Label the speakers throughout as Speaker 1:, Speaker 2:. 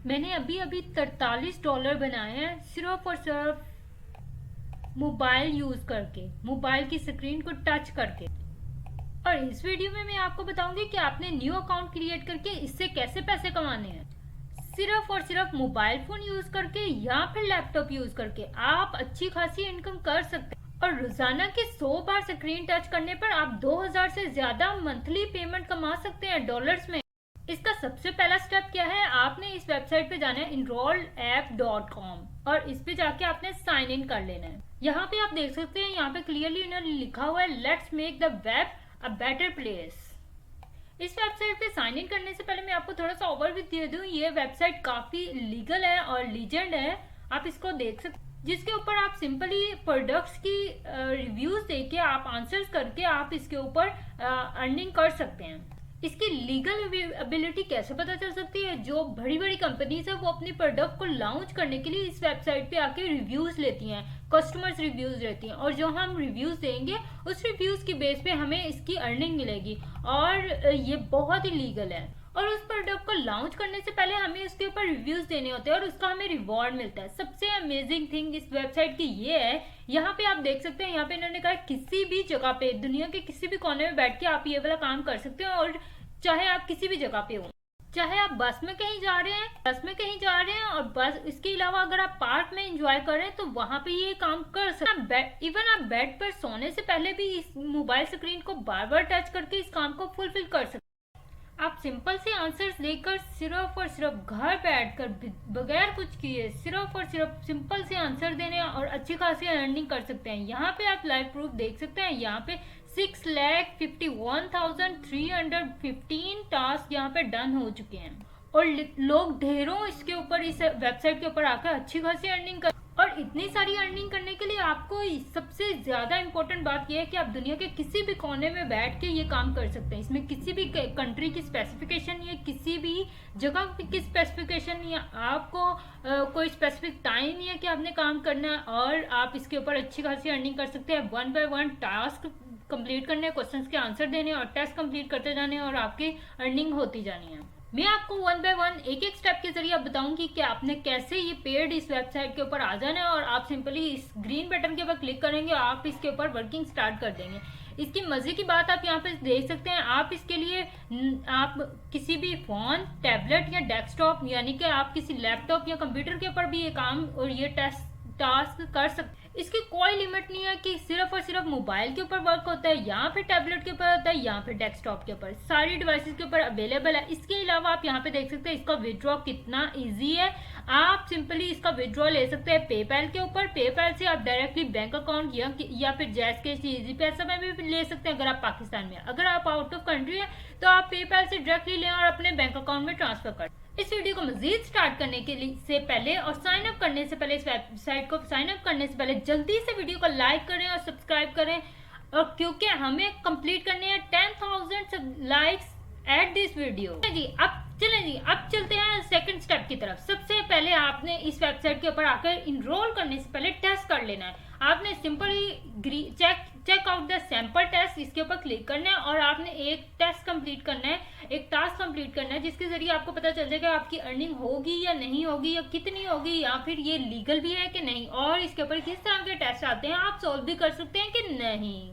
Speaker 1: मैंने अभी अभी $43 बनाए हैं सिर्फ और सिर्फ मोबाइल यूज करके, मोबाइल की स्क्रीन को टच करके। और इस वीडियो में मैं आपको बताऊंगी कि आपने न्यू अकाउंट क्रिएट करके इससे कैसे पैसे कमाने हैं। सिर्फ और सिर्फ मोबाइल फोन यूज करके या फिर लैपटॉप यूज करके आप अच्छी खासी इनकम कर सकते हैं। और रोजाना के 100 बार स्क्रीन टच करने पर आप 2000 से ज्यादा मंथली पेमेंट कमा सकते हैं डॉलर्स में। इसका सबसे पहला स्टेप क्या है, आपने इस वेबसाइट पे जाना है enrollapp.com और इस पे जाके आपने साइन इन कर लेना है। यहाँ पे आप देख सकते हैं, यहाँ पे क्लियरली इन्होंने लिखा हुआ है let's make the web a better place. इस वेबसाइट पे साइन इन करने से पहले मैं आपको थोड़ा सा ओवरव्यू दे दूं। ये वेबसाइट काफी लीगल है और लीजेंड है, आप इसको देख सकते, जिसके ऊपर आप सिंपली प्रोडक्ट्स की रिव्यूज देके आप आंसर्स करके आप इसके ऊपर अर्निंग कर सकते हैं। इसकी लीगल एबिलिटी कैसे पता चल सकती है, जो बड़ी बड़ी कंपनीज है वो अपनी प्रोडक्ट को लॉन्च करने के लिए इस वेबसाइट पे आके रिव्यूज लेती हैं, कस्टमर्स रिव्यूज रहती हैं, और जो हम रिव्यूज देंगे उस रिव्यूज की बेस पे हमें इसकी अर्निंग मिलेगी। और ये बहुत ही लीगल है। और उस प्रोडक्ट को लॉन्च करने से पहले हमें उसके ऊपर रिव्यूज देने होते हैं और उसका हमें रिवॉर्ड मिलता है। सबसे अमेजिंग थिंग इस वेबसाइट की ये है, यहाँ पे आप देख सकते हैं, यहाँ पे इन्होंने कहा किसी भी जगह पे, दुनिया के किसी भी कोने में बैठ के आप ये वाला काम कर सकते हो। और चाहे आप किसी भी जगह पे हो, चाहे आप बस में कहीं जा रहे हैं और बस इसके अलावा अगर आप पार्क में एंजॉय कर रहे हैं तो वहां पे ये काम कर सकते हैं। इवन आप बेड पर सोने से पहले भी इस मोबाइल स्क्रीन को बार बार टच करके इस काम को फुलफिल कर सकते हैं। आप सिंपल से आंसर्स देकर सिर्फ और सिर्फ घर बैठकर बगैर कुछ किए सिर्फ और सिर्फ सिंपल से आंसर देने और अच्छी खासी अर्निंग कर सकते हैं। यहाँ पे आप लाइव प्रूफ देख सकते हैं, यहाँ पे 6,51,315 टास्क यहाँ पे डन हो चुके हैं और लोग ढेरों इसके ऊपर, इस वेबसाइट के ऊपर आकर अच्छी खासी अर्निंग कर। और इतनी सारी अर्निंग करने के लिए आपको सबसे ज्यादा इंपॉर्टेंट बात यह है कि आप दुनिया के किसी भी कोने में बैठ के ये काम कर सकते हैं। इसमें किसी भी कंट्री की स्पेसिफिकेशन या किसी भी जगह की स्पेसिफिकेशन या आपको कोई स्पेसिफिक टाइम नहीं है कि आपने काम करना है। और आप इसके ऊपर अच्छी खासी अर्निंग कर सकते हैं। 1 by 1 टास्क कंप्लीट करने, क्वेश्चंस के आंसर देने और टेस्ट कंप्लीट करते जाने और आपकी अर्निंग होती जानी है। मैं आपको 1 by 1 एक एक स्टेप के जरिए बताऊंगी कि आपने कैसे ये पेड इस वेबसाइट के ऊपर आ जाना है और आप सिंपली इस ग्रीन बटन के ऊपर क्लिक करेंगे और आप इसके ऊपर वर्किंग स्टार्ट कर देंगे। इसकी मजे की बात आप यहाँ पे देख सकते हैं, आप इसके लिए आप किसी भी फोन, टैबलेट या डेस्कटॉप यानी कि आप किसी लैपटॉप या कंप्यूटर के ऊपर भी ये काम और ये टास्क कर सकते हैं। इसकी कोई लिमिट नहीं है कि सिर्फ और सिर्फ मोबाइल के ऊपर वर्क होता है या फिर टैबलेट के ऊपर होता है या फिर डेस्कटॉप के ऊपर, सारी डिवाइसेस के ऊपर अवेलेबल है। इसके अलावा आप यहाँ पे देख सकते हैं इसका विड्रॉ कितना इजी है। आप सिंपली इसका विड्रॉ ले सकते हैं पेपैल के ऊपर। पेपैल से आप डायरेक्टली बैंक अकाउंट या फिर जैस के इजी पैसा में भी ले सकते हैं अगर आप पाकिस्तान में। अगर आप आउट ऑफ कंट्री है तो आप पेपैल से डायरेक्टली लें और अपने बैंक अकाउंट में ट्रांसफर कर। इस वीडियो को मजीद स्टार्ट करने के लिए से पहले और साइन अप करने से पहले, इस वेबसाइट को साइन अप करने से पहले जल्दी से वीडियो को लाइक करें और सब्सक्राइब करें। और क्योंकि हमें कंप्लीट करने हैं 10,000 लाइक्स एट दिस वीडियो। अब चलते हैं सेकंड स्टेप की तरफ। सबसे पहले आपने इस वेबसाइट के ऊपर आकर इनरोल करने से पहले टेस्ट कर लेना है। आपने simply check out the sample test, इसके ऊपर क्लिक करना है और आपने एक टेस्ट कंप्लीट करना है, एक टास्क कंप्लीट करना है, जिसके जरिए आपको पता चल जाएगा आपकी अर्निंग होगी या नहीं होगी या कितनी होगी या फिर ये लीगल भी है कि नहीं और इसके ऊपर किस तरह के टेस्ट आते हैं, आप सॉल्व भी कर सकते हैं कि नहीं।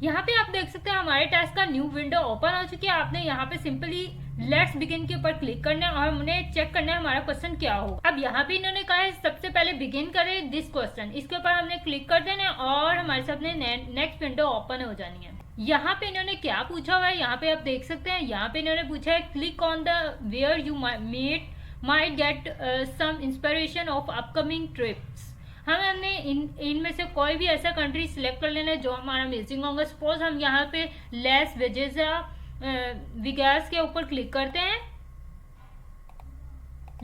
Speaker 1: यहाँ पे आप देख सकते हैं हमारे टेस्ट का न्यू विंडो ओपन हो चुकी है। आपने यहाँ पे सिंपली लेट्स बिगिन के ऊपर क्लिक करना है और हमने चेक करना है हमारा क्वेश्चन क्या हो। अब यहाँ पे इन्होंने कहा है सबसे पहले बिगिन करें दिस क्वेश्चन, इसके ऊपर हमने क्लिक कर देना है और हमारे सामने नेक्स्ट विंडो ओपन हो जानी है। यहाँ पे इन्होंने क्या पूछा हुआ है, यहाँ पे आप देख सकते हैं, यहाँ पे इन्होंने पूछा है click on the where you might get some inspiration of upcoming trips. हमने इनमें से कोई भी ऐसा कंट्री सिलेक्ट कर लेना है जो हमारा अमेजिंग होगा। सपोज हम यहाँ पे लेस वेजेस विगैस के ऊपर क्लिक करते हैं।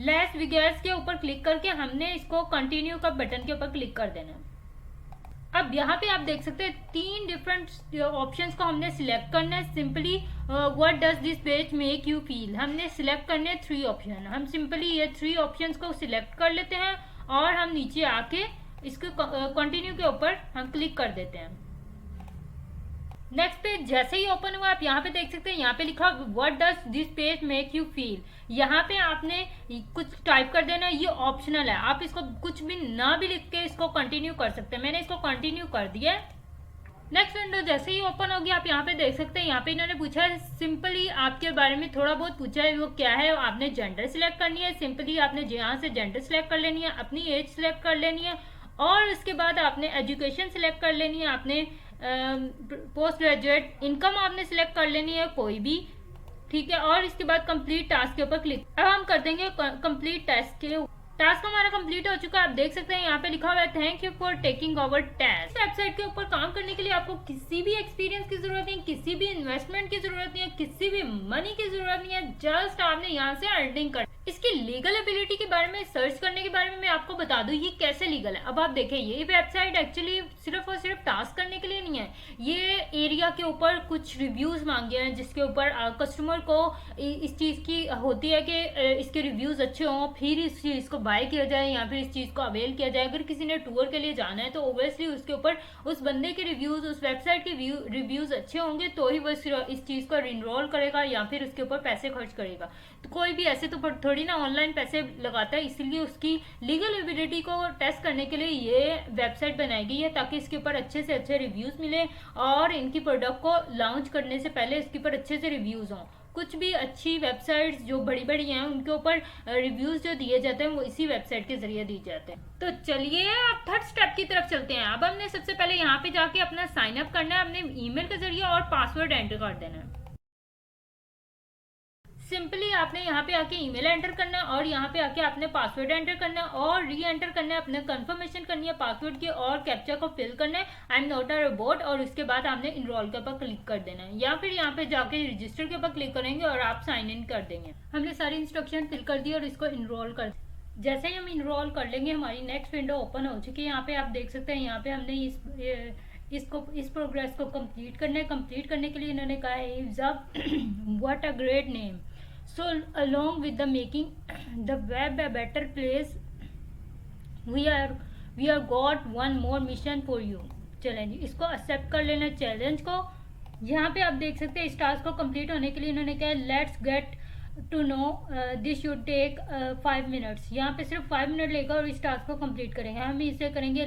Speaker 1: लेस विगैस के ऊपर क्लिक करके हमने इसको कंटिन्यू का बटन के ऊपर क्लिक कर देना है। अब यहाँ पे आप देख सकते हैं 3 डिफरेंट ऑप्शंस को हमने सिलेक्ट करना है। Simply what does this page make you feel, हमने सिलेक्ट करने हैं 3 ऑप्शन। हम सिंपली ये 3 ऑप्शंस को सिलेक्ट कर लेते हैं और हम नीचे आके इसको कंटिन्यू के ऊपर हम क्लिक कर देते हैं। नेक्स्ट पेज जैसे ही ओपन हुआ आप यहाँ पे देख सकते हैं, यहाँ पे लिखा what does this page make you feel. यहाँ पे आपने कुछ टाइप कर देना है, ये ऑप्शनल है, आप इसको कुछ भी ना भी लिख के इसको कंटिन्यू कर सकते हैं। मैंने इसको कंटिन्यू कर दिया है। नेक्स्ट विंडो जैसे ही ओपन होगी आप यहाँ पे देख सकते हैं, यहाँ पे इन्होंने पूछा है सिंपली आपके बारे में थोड़ा बहुत पूछा है, वो क्या है, आपने जेंडर सिलेक्ट करनी है। सिंपली आपने यहाँ से जेंडर सिलेक्ट कर लेनी है, अपनी एज सिलेक्ट कर लेनी है और उसके बाद आपने एजुकेशन सिलेक्ट कर लेनी है, आपने पोस्ट ग्रेजुएट इनकम आपने सिलेक्ट कर लेनी है कोई भी, ठीक है। और इसके बाद कंप्लीट टास्क के ऊपर क्लिक, अब हम कर देंगे कंप्लीट टास्क के। टास्क हमारा कंप्लीट हो चुका है, आप देख सकते हैं यहाँ पे लिखा हुआ है thank you for taking over task. Website के ऊपर काम करने के लिए आपको किसी भी एक्सपीरियंस की जरूरत नहीं, किसी भी इन्वेस्टमेंट की जरूरत नहीं है, किसी भी मनी की जरूरत नहीं है, जस्ट आपने यहाँ से अर्निंग कर। इसकी लीगल एबिलिटी के बारे में सर्च करने के बारे में मैं आपको बता दूं ये कैसे लीगल है। अब आप देखें ये वेबसाइट एक्चुअली सिर्फ और सिर्फ टास्क करने के लिए नहीं है, ये एरिया के ऊपर कुछ रिव्यूज मांगे हैं जिसके ऊपर कस्टमर को इस चीज की होती है कि इसके रिव्यूज अच्छे हों फिर इस चीज को बाय किया जाए या फिर इस चीज को अवेल किया जाए। अगर किसी ने टूर के लिए जाना है तो ओब्वियसली उसके ऊपर उस बंदे के रिव्यूज, उस वेबसाइट के रिव्यूज अच्छे होंगे तो ही वो इस चीज को इनरोल करेगा या फिर उसके ऊपर पैसे खर्च करेगा। तो कोई भी ऐसे तो थोड़ी ना ऑनलाइन पैसे लगाता है, इसलिए उसकी लीगल एबिलिटी को टेस्ट करने के लिए ये वेबसाइट बनाई गई है ताकि इसके ऊपर अच्छे से अच्छे रिव्यूज मिले और इनकी प्रोडक्ट को लॉन्च करने से पहले इसके ऊपर अच्छे से रिव्यूज हों। कुछ भी अच्छी वेबसाइट्स जो बड़ी बड़ी हैं उनके ऊपर रिव्यूज जो दिए जाते हैं वो इसी वेबसाइट के जरिए दिए जाते हैं। तो चलिए अब थर्ड स्टेप की तरफ चलते हैं। अब हमने सबसे पहले यहाँ पे जाके अपना साइन अप करना है अपने ईमेल के जरिए और पासवर्ड एंटर कर देना है। सिंपली आपने यहाँ पे आके ईमेल एंटर करना है और यहाँ पे आके आपने पासवर्ड एंटर करना है और री एंटर करना है, अपने कंफर्मेशन करनी है पासवर्ड की और कैप्चा को फिल करना है I am not a robot और उसके बाद आपने इनरोल के ऊपर क्लिक कर देना है या फिर यहाँ पे जाके रजिस्टर के ऊपर क्लिक करेंगे और आप साइन इन कर देंगे। हमने सारी इंस्ट्रक्शन फिल कर दी और इसको इनरोल कर। जैसे ही हम इनरोल कर लेंगे हमारी नेक्स्ट विंडो ओपन हो चुकी है। यहाँ पे आप देख सकते हैं यहाँ पे हमने इस प्रोग्रेस को कंप्लीट करना है। कंप्लीट करने के लिए इन्होंने कहा है what a great name, so along with the making the web a better place we are got one more mission for you। चलें जी इसको एक्सेप्ट कर लेना चैलेंज को। यहाँ पे आप देख सकते हैं इस टास्क को कंप्लीट होने के लिए इन्होंने कहा let's get to know this should take 5 minutes. यहाँ पे सिर्फ 5 मिनट लेगा और इस टास्क को कंप्लीट करेंगे। हम इसे करेंगे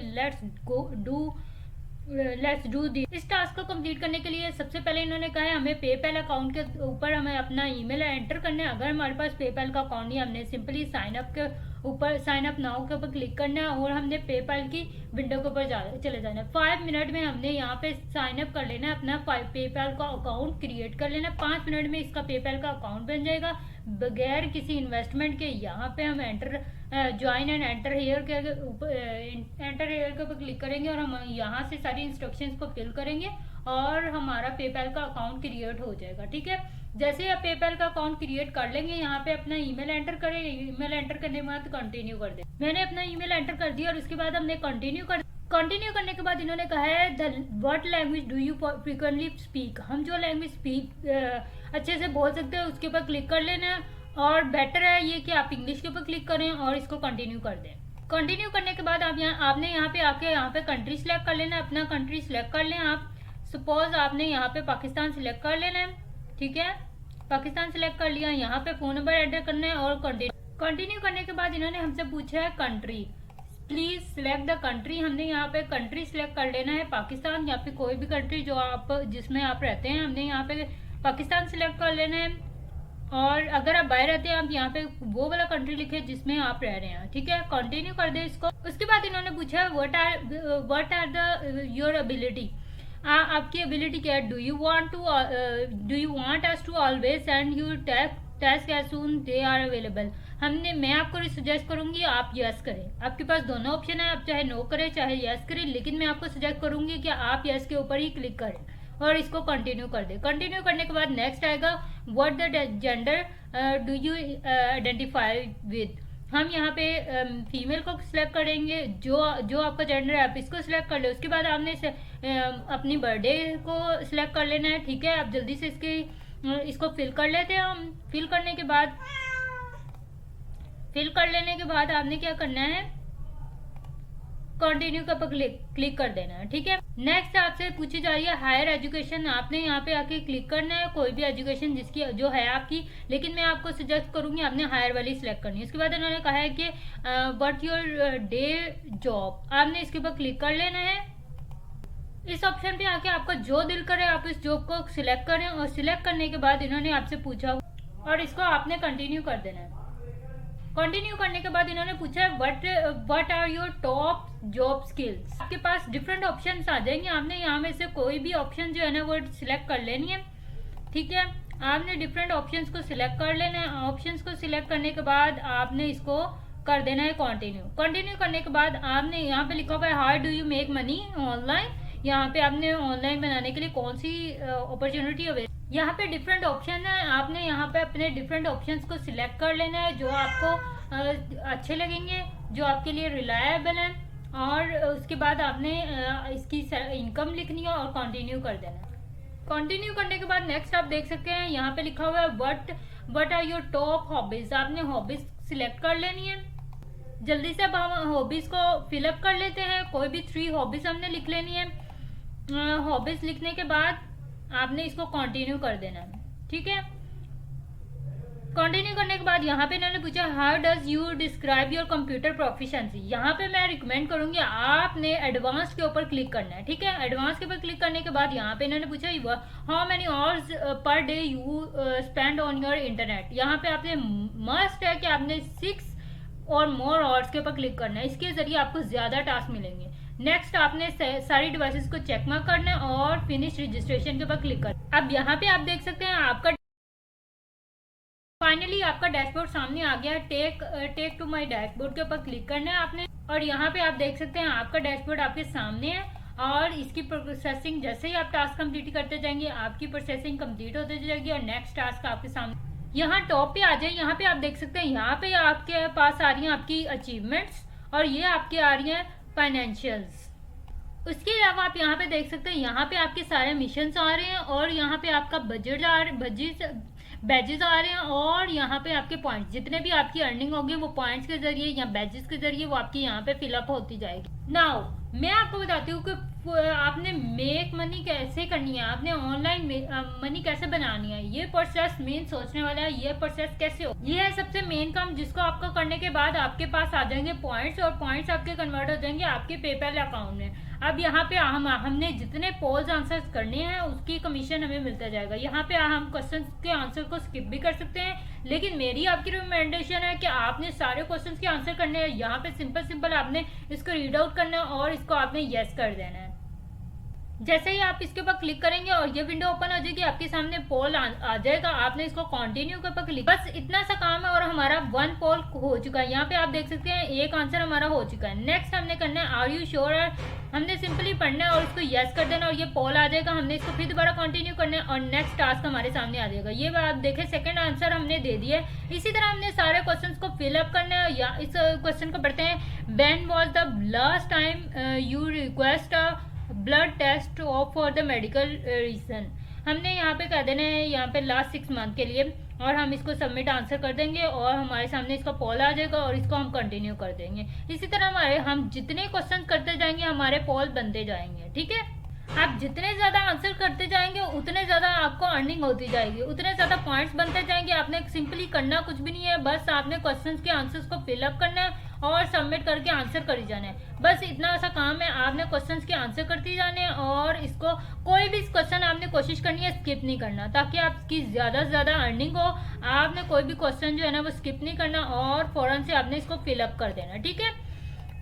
Speaker 1: लेट्स डू दिस। इस टास्क को कंप्लीट करने के लिए सबसे पहले इन्होंने कहा है हमें पेपैल अकाउंट के ऊपर हमें अपना ईमेल एंटर करना है। अगर हमारे पास पेपैल का अकाउंट नहीं, हमने सिंपली साइन अप के ऊपर साइन अप नाउ के ऊपर क्लिक करना है और हमने पेपैल की विंडो के ऊपर चले जाना है। 5 मिनट में हमने यहाँ पे साइन अप कर लेना है, अपना पेपैल का अकाउंट क्रिएट कर लेना है। 5 मिनट में इसका पेपैल का अकाउंट बन जाएगा बगैर किसी इन्वेस्टमेंट के। यहाँ पे हम enter join and enter here के ऊपर क्लिक करेंगे और हम यहाँ से सारी इंस्ट्रक्शंस को फिल करेंगे और हमारा पेपैल का अकाउंट क्रिएट हो जाएगा। ठीक है, जैसे आप पेपैल का अकाउंट क्रिएट कर लेंगे यहाँ पे अपना ईमेल एंटर करें। ईमेल एंटर करने के बाद कंटिन्यू कर दे। मैंने अपना ईमेल एंटर कर दिया और उसके बाद हमने कंटिन्यू करने के बाद इन्होंने कहा है what language do you frequently speak. हम जो लैंग्वेज अच्छे से बोल सकते हैं उसके ऊपर क्लिक कर लेना है और बेटर है ये कि आप इंग्लिश के ऊपर क्लिक करें और इसको कंटिन्यू कर दें। कंटिन्यू करने के बाद आपने यहाँ पे आके यहाँ पे कंट्री सिलेक्ट कर लेना है, अपना कंट्री सिलेक्ट कर लें। आप सपोज आपने यहाँ पे पाकिस्तान सिलेक्ट कर लेना है, ठीक है, पाकिस्तान सिलेक्ट कर लिया। यहाँ पे फोन नंबर एंटर करना है और कंटिन्यू करने के बाद इन्होंने हमसे पूछा है country, please select the country. हमने यहाँ पे कंट्री सिलेक्ट कर लेना है पाकिस्तान या फिर कोई भी कंट्री जो आप जिसमें आप रहते हैं। हमने यहाँ पे पाकिस्तान सिलेक्ट कर लेना है और अगर आप बाहर रहते हैं आप यहाँ पे वो वाला कंट्री लिखे जिसमें आप रह रहे हैं। ठीक है, कंटिन्यू कर दे इसको। उसके बाद इन्होंने पूछा है what are the your ability, आपकी एबिलिटी क्या है। Do you want us to always send you task as soon they are available. मैं आपको सजेस्ट करूंगी आप यस करें। आपके पास दोनों ऑप्शन है, आप चाहे नो करें चाहे यस करें, लेकिन मैं आपको सजेस्ट करूंगी कि आप यस के ऊपर ही क्लिक करें और इसको कंटिन्यू कर दें। कंटिन्यू करने के बाद नेक्स्ट आएगा what the gender do you identify with. हम यहाँ पे फीमेल को सिलेक्ट करेंगे, जो आपका जेंडर है आप इसको सिलेक्ट कर ले। उसके बाद आपने अपनी बर्थडे को सिलेक्ट कर लेना है। ठीक है, आप जल्दी से इसको फिल कर लेते हैं। हम फिल करने के बाद आपने क्या करना है, कंटिन्यू के ऊपर क्लिक कर देना है। ठीक है, नेक्स्ट आपसे पूछी जा रही है हायर एजुकेशन, आपने यहाँ पे आके क्लिक करना है कोई भी एजुकेशन जिसकी जो है आपकी, लेकिन मैं आपको सजेस्ट करूंगी आपने हायर वाली सिलेक्ट करनी है। उसके बाद इन्होंने कहा है कि व्हाट योर डे जॉब, आपने इसके ऊपर क्लिक कर लेना है। इस ऑप्शन पे आके आपका जो दिल करे आप इस जॉब को सिलेक्ट करें, और सिलेक्ट करने के बाद इन्होंने आपसे पूछा और इसको आपने कंटिन्यू कर देना है। कंटिन्यू करने के बाद इन्होंने पूछा है what are your top job skills. आपके पास डिफरेंट ऑप्शंस आ जाएंगे, आपने यहाँ में से कोई भी ऑप्शन जो है ना वो सिलेक्ट कर लेनी है। ठीक है, आपने डिफरेंट ऑप्शंस को सिलेक्ट कर लेना है। ऑप्शंस को सिलेक्ट करने के बाद आपने इसको कर देना है कंटिन्यू। कंटिन्यू करने के बाद आपने यहाँ पे लिखा हुआ है how do you make money online, यहाँ पे आपने ऑनलाइन बनाने के लिए कौन सी अपॉर्चुनिटी अवेलेबल, यहाँ पे डिफरेंट ऑप्शन है, आपने यहाँ पे अपने डिफरेंट ऑप्शंस को सिलेक्ट कर लेना है जो आपको अच्छे लगेंगे, जो आपके लिए रिलायबल है, और उसके बाद आपने इसकी इनकम लिखनी है और कंटिन्यू कर देना है। कंटिन्यू करने के बाद नेक्स्ट आप देख सकते हैं यहाँ पे लिखा हुआ है what are your top hobbies, आपने हॉबीज सिलेक्ट कर लेनी है। जल्दी से अब हम हॉबीज को फिलअप कर लेते हैं, कोई भी 3 हॉबीज हमने लिख लेनी है। हॉबीज लिखने के बाद आपने इसको कंटिन्यू कर देना है। ठीक है, कंटिन्यू करने के बाद यहाँ पे इन्होंने पूछा how does you describe your computer proficiency, यहाँ पे मैं रिकमेंड करूंगी आपने एडवांस के ऊपर क्लिक करना है। ठीक है, एडवांस के ऊपर क्लिक करने के बाद यहाँ पे इन्होंने पूछा how many hours per day you spend on your internet, यहाँ पे आपने मस्ट है कि आपने 6 और मोर आवर्स के ऊपर क्लिक करना है, इसके जरिए आपको ज्यादा टास्क मिलेंगे। नेक्स्ट आपने सारी डिवाइसेस को चेक मार्क करना है और फिनिश रजिस्ट्रेशन के ऊपर क्लिक करना है। अब यहाँ पे आप देख सकते हैं आपका फाइनली आपका डैशबोर्ड सामने आ गया। टेक टू माय डैशबोर्ड के ऊपर क्लिक करना है आपने, और यहाँ पे आप देख सकते हैं आपका डैशबोर्ड आपके सामने है, और इसकी प्रोसेसिंग जैसे ही आप टास्क कंप्लीट करते जाएंगे आपकी प्रोसेसिंग कंप्लीट होती जाएगी और नेक्स्ट टास्क आपके सामने यहाँ टॉप पे आ जाए। यहाँ पे आप देख सकते हैं यहाँ पे आपके पास आ रही हैं आपकी अचीवमेंट्स और ये आपके आ रही हैं फाइनेंशियल्स। उसके अलावा आप यहाँ पे देख सकते हैं यहाँ पे आपके सारे मिशंस आ रहे हैं और यहाँ पे आपका बैजेस आ रहे हैं, और यहाँ पे आपके पॉइंट्स जितने भी आपकी अर्निंग होगी वो पॉइंट्स के जरिए या बैजेस के जरिए वो आपकी यहाँ पे फिलअप होती जाएगी। नाउ मैं आपको बताती हूँ कि आपने मेक मनी कैसे करनी है, आपने ऑनलाइन मनी कैसे बनानी है। ये प्रोसेस मेन सोचने वाला है, ये प्रोसेस कैसे हो, ये है सबसे मेन काम जिसको आपको करने के बाद आपके पास आ जाएंगे पॉइंट्स, और पॉइंट्स आपके कन्वर्ट हो जाएंगे आपके पेपैल अकाउंट में। अब यहाँ पे हमने जितने पोल्स आंसर्स करने हैं उसकी कमीशन हमें मिलता जाएगा। यहाँ पे हम क्वेश्चन के आंसर को स्किप भी कर सकते हैं, लेकिन मेरी आपकी रिकमेंडेशन है कि आपने सारे क्वेश्चन के आंसर करने हैं। यहाँ पे सिंपल आपने इसको रीड आउट करना है और इसको आपने यस कर देना है। जैसे ही आप इसके ऊपर क्लिक करेंगे और ये विंडो ओपन हो जाएगी, आपके सामने पोल आ जाएगा, आपने इसको कंटिन्यू के ऊपर क्लिक, बस इतना सा काम है और हमारा 1 पोल हो चुका है। यहाँ पे आप देख सकते हैं एक आंसर हमारा हो चुका है। नेक्स्ट हमने करना है आर यू श्योर, हमने सिंपली पढ़ना है और इसको यस कर देना और ये पोल आ जाएगा। हमने इसको फिर दोबारा कंटिन्यू करना है और नेक्स्ट टास्क हमारे सामने आ जाएगा। ये आप देखें सेकंड आंसर हमने दे दिया है। इसी तरह हमने सारे क्वेश्चन को फिलअप करना है। या इस क्वेश्चन को पढ़ते हैं, when was the last time you request blood test of for the medical reason, हमने यहाँ पे कह देना है यहाँ पे लास्ट 6 मंथ के लिए, और हम इसको सबमिट आंसर कर देंगे और हमारे सामने इसका पोल आ जाएगा और इसको हम कंटिन्यू कर देंगे। इसी तरह हम जितने क्वेश्चन करते जाएंगे हमारे पोल बनते जाएंगे। ठीक है, आप जितने ज्यादा आंसर करते जाएंगे उतने ज्यादा आपको अर्निंग होती जाएगी, उतने ज्यादा पॉइंट्स बनते जाएंगे। आपने सिंपली करना कुछ भी नहीं है, बस आपने क्वेश्चंस के आंसर्स को फिलअप करना है और सबमिट करके आंसर करी जाना है। बस इतना सा काम है, आपने क्वेश्चंस के आंसर करते जाने हैं और इसको कोई भी क्वेश्चन आपने कोशिश करनी है स्किप नहीं करना, ताकि आपकी ज्यादा से ज्यादा अर्निंग हो। आपने कोई भी क्वेश्चन जो है ना वो स्किप नहीं करना और फौरन से आपने इसको फिलअप कर देना। ठीक है,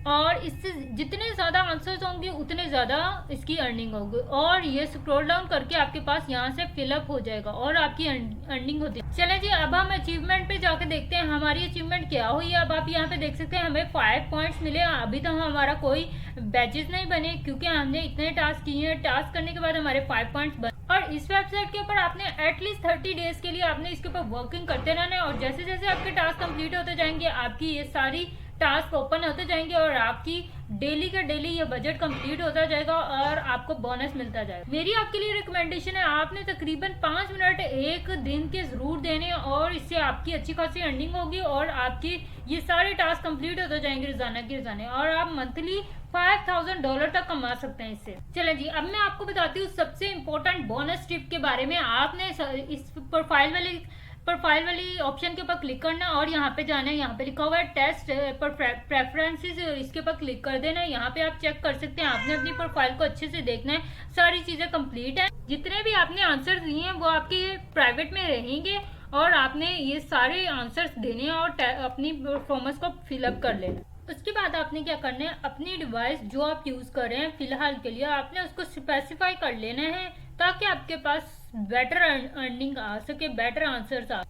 Speaker 1: और इससे जितने ज्यादा आंसर्स होंगे उतने ज्यादा इसकी अर्निंग होगी, और ये स्क्रॉल डाउन करके आपके पास यहाँ से फिलअप हो जाएगा और आपकी अर्निंग होती है। चलें जी, अब हम अचीवमेंट पे जाके देखते हैं हमारी अचीवमेंट क्या हुई है। अब आप यहाँ पे देख सकते हैं हमें 5 पॉइंट्स मिले। अभी तो हमारा कोई बैचेस नहीं बने क्योंकि हमने इतने टास्क किए हैं। टास्क करने के बाद हमारे 5 पॉइंट्स बने, और इस वेबसाइट के ऊपर आपने एटलीस्ट 30 डेज के लिए आपने इसके ऊपर वर्किंग करते रहना है, और जैसे जैसे आपके टास्क कंप्लीट होते जाएंगे आपकी ये सारी टास्क ओपन होते जाएंगे और आपकी डेली का डेली ये बजट कंप्लीट होता जाएगा और आपको बोनस मिलता जाएगा। मेरी आपके लिए रिकमेंडेशन है, आपने तकरीबन 5 मिनट एक दिन के जरूर देने और इससे आपकी अच्छी खासी अर्निंग होगी और आपकी ये सारे टास्क कंप्लीट होते जाएंगे रोजाना के रोजाना और आप मंथली $5000 तक कमा सकते हैं इससे। चले जी, अब मैं आपको बताती हूँ सबसे इम्पोर्टेंट बोनस टिप के बारे में। आपने इस प्रोफाइल वाली ऑप्शन के ऊपर क्लिक करना और यहाँ पे जाना है, यहाँ पे लिखा हुआ है टेस्ट प्रेफरेंसेस, इसके ऊपर क्लिक कर देना है। यहाँ पे आप चेक कर सकते हैं, आपने अपनी प्रोफाइल को अच्छे से देखना है, सारी चीजें कंप्लीट है, जितने भी आपने आंसर दिए हैं वो आपके प्राइवेट में रहेंगे और आपने ये सारे आंसर्स देने हैं और अपनी परफॉर्मेंस को फिलअप कर लेना। उसके बाद आपने क्या करना है, अपनी डिवाइस जो आप यूज कर रहे हैं फिलहाल के लिए आपने उसको स्पेसिफाई कर लेना है ताकि आपके पास बेटर अर्निंग आ सके, बेटर आंसर्स आ।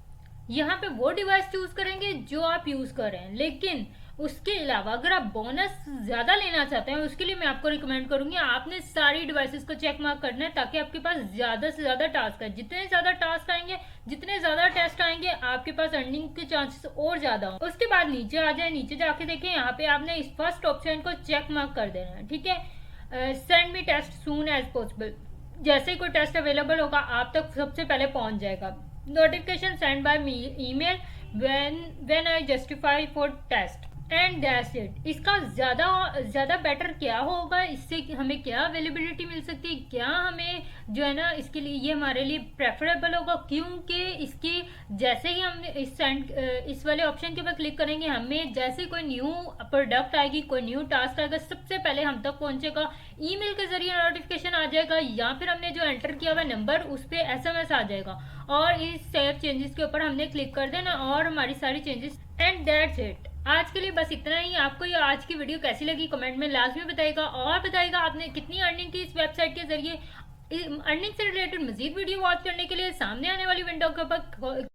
Speaker 1: यहाँ पे वो डिवाइस चूज करेंगे जो आप यूज कर रहे हैं, लेकिन उसके अलावा अगर आप बोनस ज्यादा लेना चाहते हैं उसके लिए मैं आपको रिकमेंड करूंगी आपने सारी डिवाइसेस को चेक मार्क करना है ताकि आपके पास ज्यादा से ज्यादा टास्क है। जितने ज्यादा टास्क आएंगे, जितने ज्यादा टेस्ट आएंगे, आपके पास अर्निंग के चांसेस और ज्यादा होंगे। उसके बाद नीचे आ जाए, नीचे जाके देखें, यहाँ पे आपने इस फर्स्ट ऑप्शन को चेक मार्क कर देना है, ठीक है। Send me test soon as possible, जैसे ही कोई टेस्ट अवेलेबल होगा आप तक सबसे पहले पहुंच जाएगा। Notification send by email when I justify for test and that's it. इसका ज्यादा बेटर क्या होगा, इससे हमें क्या अवेलेबिलिटी मिल सकती है, क्या हमें जो है ना इसके लिए ये हमारे लिए प्रेफरेबल होगा, क्योंकि इसके जैसे ही हम इस वाले ऑप्शन के ऊपर क्लिक करेंगे हमें जैसे कोई न्यू प्रोडक्ट आएगी, कोई न्यू टास्क आएगा, सबसे पहले हम तक पहुंचेगा, ईमेल के जरिए नोटिफिकेशन आ जाएगा या फिर हमने जो एंटर किया हुआ नंबर उस पर SMS आ जाएगा और इस सेव चेंजेस के ऊपर हमने क्लिक कर देना और हमारी सारी चेंजेस एंड दैट्स इट। आज के लिए बस इतना ही। आपको ये आज की वीडियो कैसी लगी कमेंट में लाजमी बताइएगा और बताइएगा आपने कितनी अर्निंग की इस वेबसाइट के जरिए। अर्निंग से रिलेटेड मजीद वीडियो वॉच करने के लिए सामने आने वाली विंडो के ऊपर